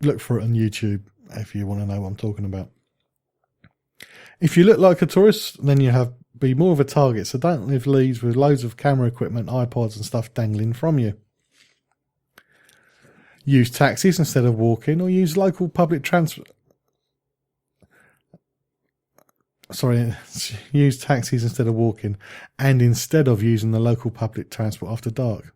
look for it on YouTube if you want to know what I'm talking about. If you look like a tourist, then you be more of a target, so don't live leads with loads of camera equipment, iPods and stuff dangling from you. Use taxis instead of walking, or use local public transport. Use taxis instead of walking, and instead of using the local public transport after dark.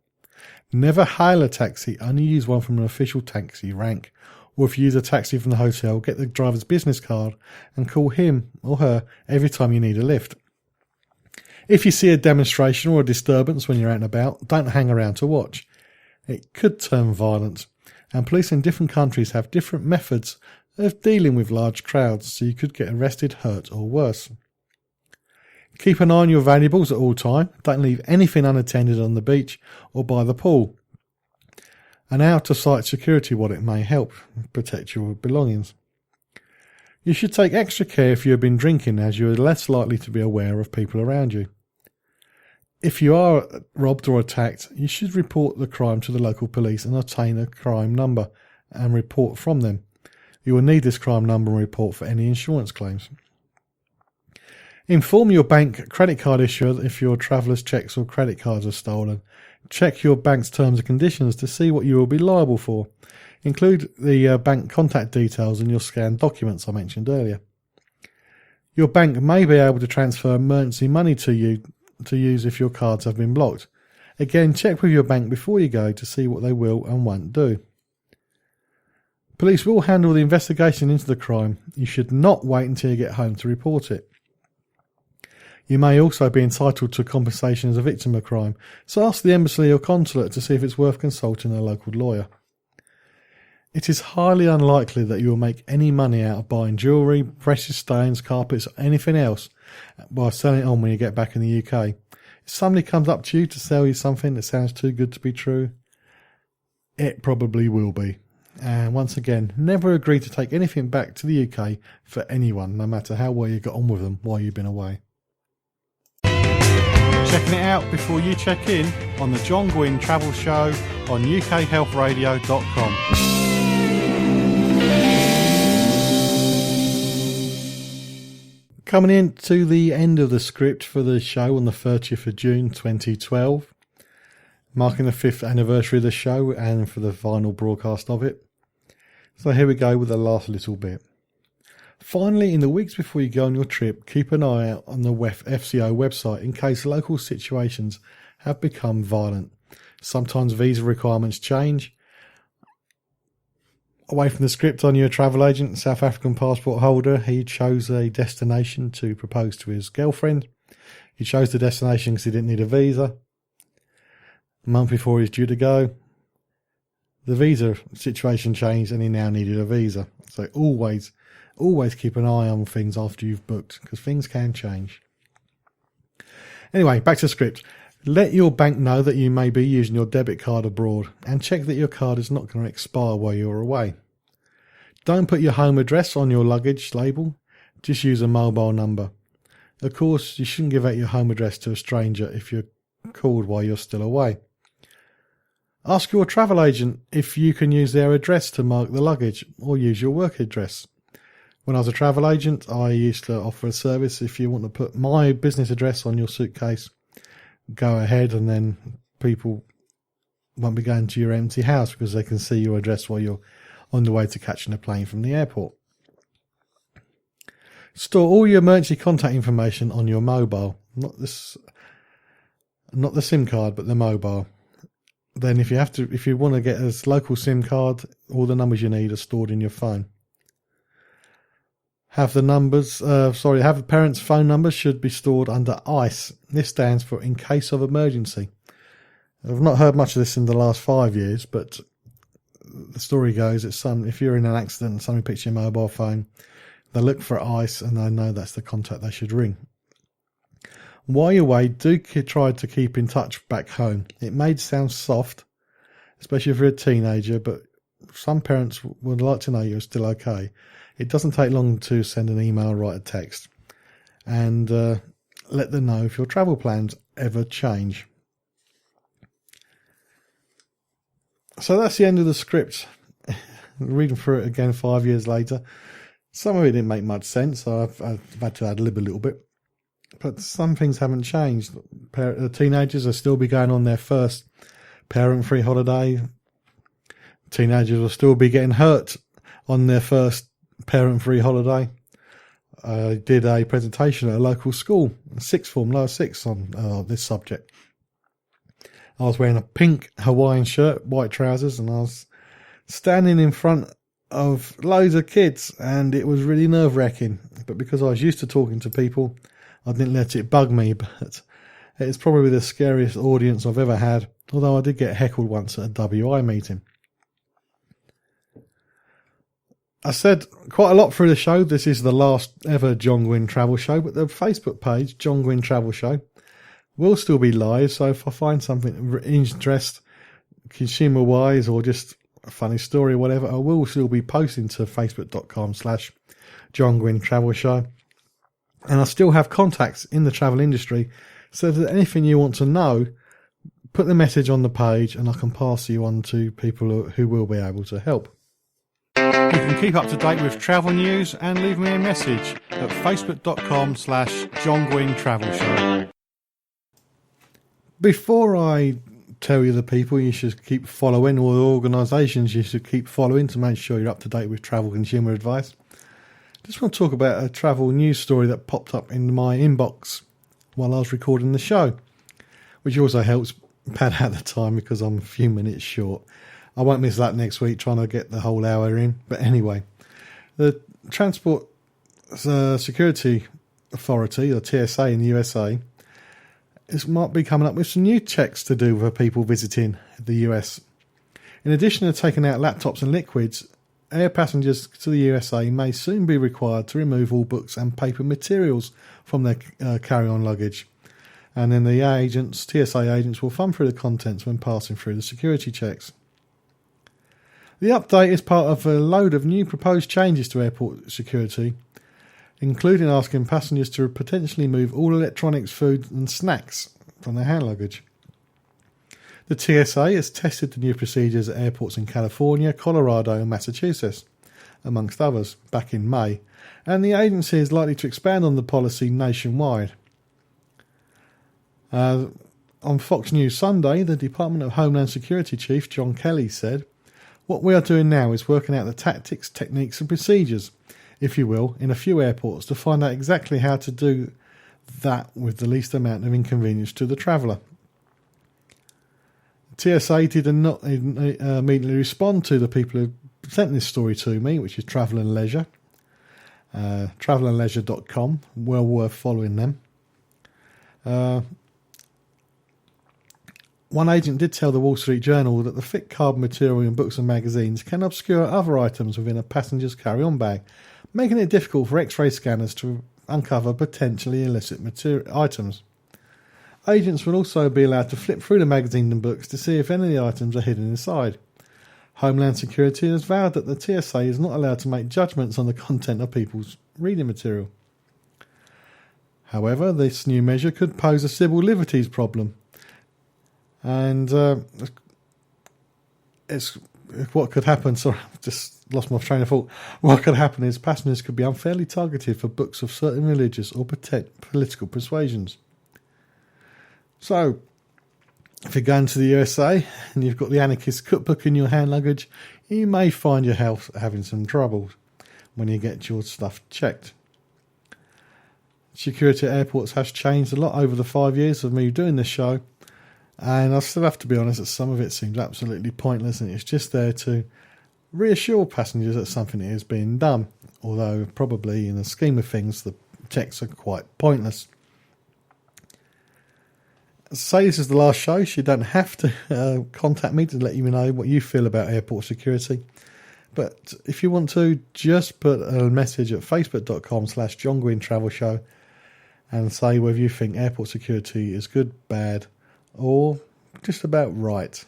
Never hail a taxi, only use one from an official taxi rank. Or if you use a taxi from the hotel, get the driver's business card and call him or her every time you need a lift. If you see a demonstration or a disturbance when you're out and about, don't hang around to watch. It could turn violent, and police in different countries have different methods of dealing with large crowds, so you could get arrested, hurt or worse. Keep an eye on your valuables at all time. Don't leave anything unattended on the beach or by the pool. An out-of-sight security wallet may help protect your belongings. You should take extra care if you have been drinking, as you are less likely to be aware of people around you. If you are robbed or attacked, you should report the crime to the local police and obtain a crime number and report from them. You will need this crime number and report for any insurance claims. Inform your bank credit card issuer if your traveller's cheques or credit cards are stolen. Check your bank's terms and conditions to see what you will be liable for. Include the bank contact details in your scanned documents I mentioned earlier. Your bank may be able to transfer emergency money to you to use if your cards have been blocked. Again, check with your bank before you go to see what they will and won't do. Police will handle the investigation into the crime. You should not wait until you get home to report it. You may also be entitled to compensation as a victim of crime, so ask the embassy or consulate to see if it's worth consulting a local lawyer. It is highly unlikely that you will make any money out of buying jewellery, precious stones, carpets or anything else by selling it on when you get back in the UK. If somebody comes up to you to sell you something that sounds too good to be true, it probably will be. And once again, never agree to take anything back to the UK for anyone, no matter how well you got on with them while you've been away. Checking it out before you check in on the John Guinn Travel Show on ukhealthradio.com. Coming in to the end of the script for the show on the 30th of June 2012, marking the 5th anniversary of the show and for the final broadcast of it. So here we go with the last little bit. Finally, in the weeks before you go on your trip, keep an eye out on the FCO website in case local situations have become violent. Sometimes visa requirements change. Away from the script, on your travel agent, South African passport holder, he chose a destination to propose to his girlfriend. He chose the destination because he didn't need a visa. A month before he's due to go, the visa situation changed and he now needed a visa. So always keep an eye on things after you've booked, because things can change. Anyway, back to the script. Let your bank know that you may be using your debit card abroad, and check that your card is not going to expire while you're away. Don't put your home address on your luggage label. Just use a mobile number. Of course, you shouldn't give out your home address to a stranger if you're called while you're still away. Ask your travel agent if you can use their address to mark the luggage, or use your work address. When I was a travel agent, I used to offer a service. If you want to put my business address on your suitcase, go ahead, and then people won't be going to your empty house because they can see your address while you're on the way to catching a plane from the airport. Store all your emergency contact information on your mobile, not the SIM card, but the mobile. Then if you want to get a local SIM card, all the numbers you need are stored in your phone. Have the parents' phone numbers should be stored under ICE. This stands for in case of emergency. I've not heard much of this in the last 5 years, but the story goes if you're in an accident and somebody picks your mobile phone, they look for ICE and they know that's the contact they should ring. While you're away, do try to keep in touch back home. It may sound soft, especially if you're a teenager, but some parents would like to know you're still okay. It doesn't take long to send an email or write a text, and let them know if your travel plans ever change. So that's the end of the script. reading through it again 5 years later. Some of it didn't make much sense, so I've had to ad-lib a little bit. But some things haven't changed. The teenagers will still be going on their first parent-free holiday. Teenagers will still be getting hurt on their first parent-free holiday. I did a presentation at a local school, sixth form, lower six, on this subject. I was wearing a pink Hawaiian shirt, white trousers, and I was standing in front of loads of kids, and it was really nerve-wracking. But because I was used to talking to people, I didn't let it bug me. But it's probably the scariest audience I've ever had, although I did get heckled once at a WI meeting. I said quite a lot through the show. This is the last ever John Guinn Travel Show, but the Facebook page, John Guinn Travel Show, will still be live. So if I find something of interest, consumer-wise, or just a funny story or whatever, I will still be posting to facebook.com/John Guinn Travel Show. And I still have contacts in the travel industry, so that anything you want to know, put the message on the page and I can pass you on to people who will be able to help. You can keep up to date with travel news and leave me a message at facebook.com/John Guinn Travel Show. Before I tell you the people you should keep following, or the organisations you should keep following to make sure you're up to date with travel consumer advice, I just want to talk about a travel news story that popped up in my inbox while I was recording the show, which also helps pad out the time because I'm a few minutes short. I won't miss that next week, trying to get the whole hour in. But anyway, the Transport Security Authority, or TSA in the USA, might be coming up with some new checks to do for people visiting the US. In addition to taking out laptops and liquids, air passengers to the USA may soon be required to remove all books and paper materials from their carry-on luggage. And then the TSA agents will thumb through the contents when passing through the security checks. The update is part of a load of new proposed changes to airport security, including asking passengers to potentially move all electronics, food and snacks from their hand luggage. The TSA has tested the new procedures at airports in California, Colorado and Massachusetts, amongst others, back in May, and the agency is likely to expand on the policy nationwide. On Fox News Sunday, the Department of Homeland Security Chief John Kelly said, "What we are doing now is working out the tactics, techniques and procedures, if you will, in a few airports to find out exactly how to do that with the least amount of inconvenience to the traveller." TSA did not immediately respond to the people who sent this story to me, which is Travel and Leisure, travelandleisure.com, well worth following them. One agent did tell the Wall Street Journal that the thick carbon material in books and magazines can obscure other items within a passenger's carry-on bag, making it difficult for X-ray scanners to uncover potentially illicit items. Agents will also be allowed to flip through the magazine and books to see if any of the items are hidden inside. Homeland Security has vowed that the TSA is not allowed to make judgments on the content of people's reading material. However, this new measure could pose a civil liberties problem. And what could happen, sorry, I've just lost my train of thought. What could happen is passengers could be unfairly targeted for books of certain religious or political persuasions. So, if you're going to the USA and you've got the anarchist cookbook in your hand luggage, you may find your health having some trouble when you get your stuff checked. Security at airports has changed a lot over the 5 years of me doing this show. And I still have to be honest that some of it seems absolutely pointless, and it's just there to reassure passengers that something is being done, although probably in the scheme of things the checks are quite pointless. Say this is the last show, so you don't have to contact me to let you know what you feel about airport security. But if you want to, just put a message at facebook.com/John Guinn Travel Show and say whether you think airport security is good, bad, or just about right.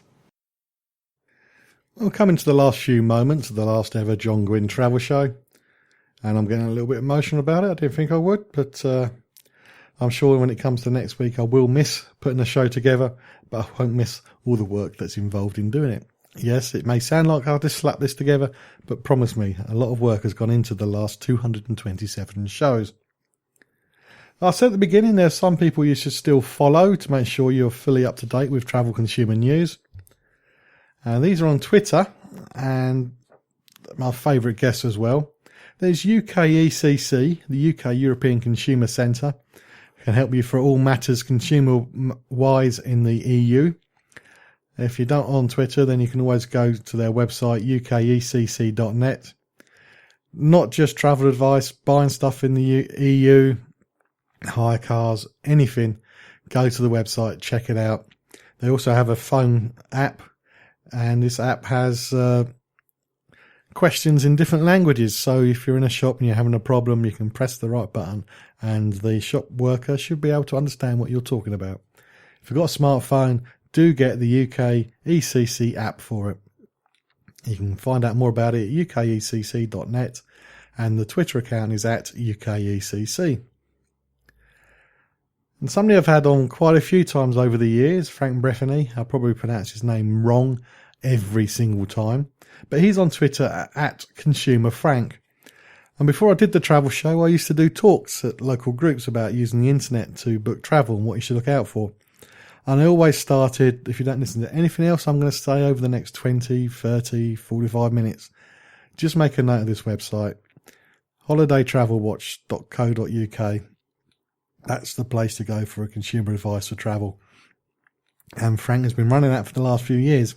We're coming to the last few moments of the last ever John Guinn Travel Show, and I'm getting a little bit emotional about it. I didn't think I would, but I'm sure when it comes to next week I will miss putting a show together, but I won't miss all the work that's involved in doing it. Yes, it may sound like I just slapped this together, but promise me, a lot of work has gone into the last 227 shows. I said at the beginning, there's some people you should still follow to make sure you're fully up to date with travel consumer news. These are on Twitter, and my favourite guests as well. There's UKECC, the UK European Consumer Centre, can help you for all matters consumer-wise in the EU. If you don't on Twitter, then you can always go to their website, ukecc.net. Not just travel advice, buying stuff in the EU, hire cars, anything. Go to the website, check it out. They also have a phone app, and this app has questions in different languages. So if you're in a shop and you're having a problem, you can press the right button, and the shop worker should be able to understand what you're talking about. If you've got a smartphone, do get the UK ECC app for it. You can find out more about it at ukecc.net, and the Twitter account is at UKECC. And somebody I've had on quite a few times over the years, Frank Breffany. I probably pronounce his name wrong every single time, but he's on Twitter at Consumer Frank. And before I did the travel show, I used to do talks at local groups about using the internet to book travel and what you should look out for. And I always started, if you don't listen to anything else, I'm going to say over the next 20, 30, 45 minutes, just make a note of this website, holidaytravelwatch.co.uk. That's the place to go for consumer advice for travel. And Frank has been running that for the last few years.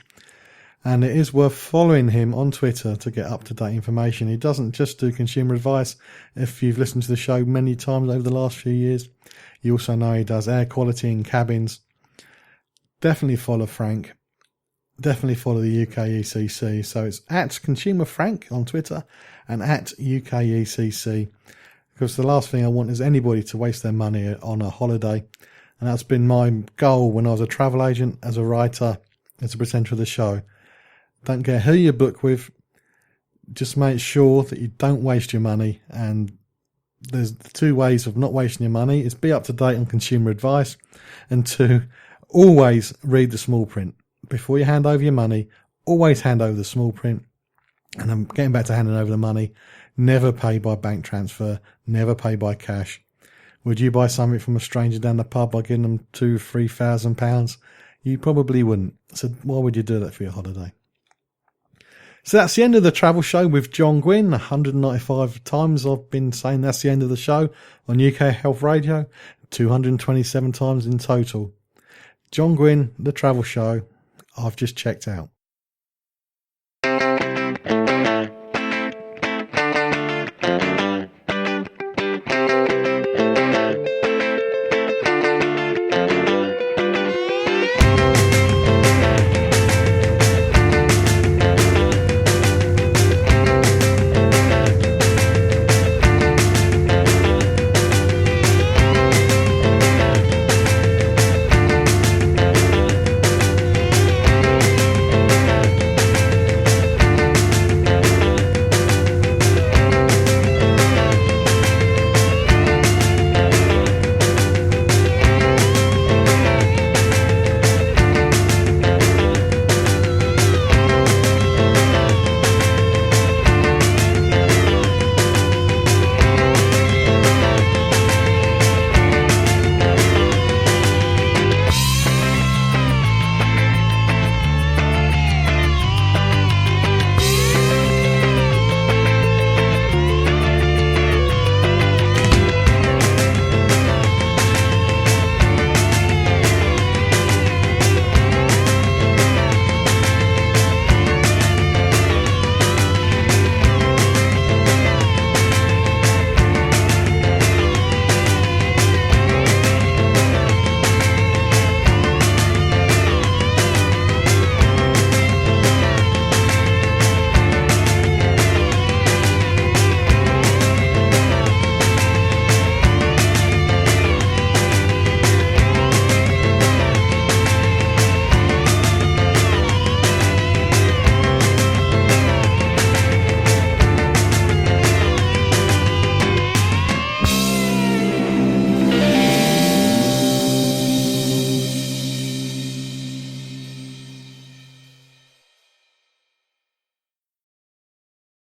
And it is worth following him on Twitter to get up-to-date information. He doesn't just do consumer advice. If you've listened to the show many times over the last few years, you also know he does air quality in cabins. Definitely follow Frank. Definitely follow the UKECC. So it's at Consumer Frank on Twitter and at UKECC. Because the last thing I want is anybody to waste their money on a holiday. And that's been my goal when I was a travel agent, as a writer, as a presenter of the show. Don't care who you book with. Just make sure that you don't waste your money. And there's two ways of not wasting your money. Is be up to date on consumer advice. And two, always read the small print. Before you hand over your money, always hand over the small print. And I'm getting back to handing over the money. Never pay by bank transfer. Never pay by cash. Would you buy something from a stranger down the pub by giving them £2,000-3,000? You probably wouldn't. So why would you do that for your holiday? So that's the end of the travel show with John Guinn. 195 times I've been saying that's the end of the show on UK Health Radio. 227 times in total. John Guinn, the travel show, I've just checked out.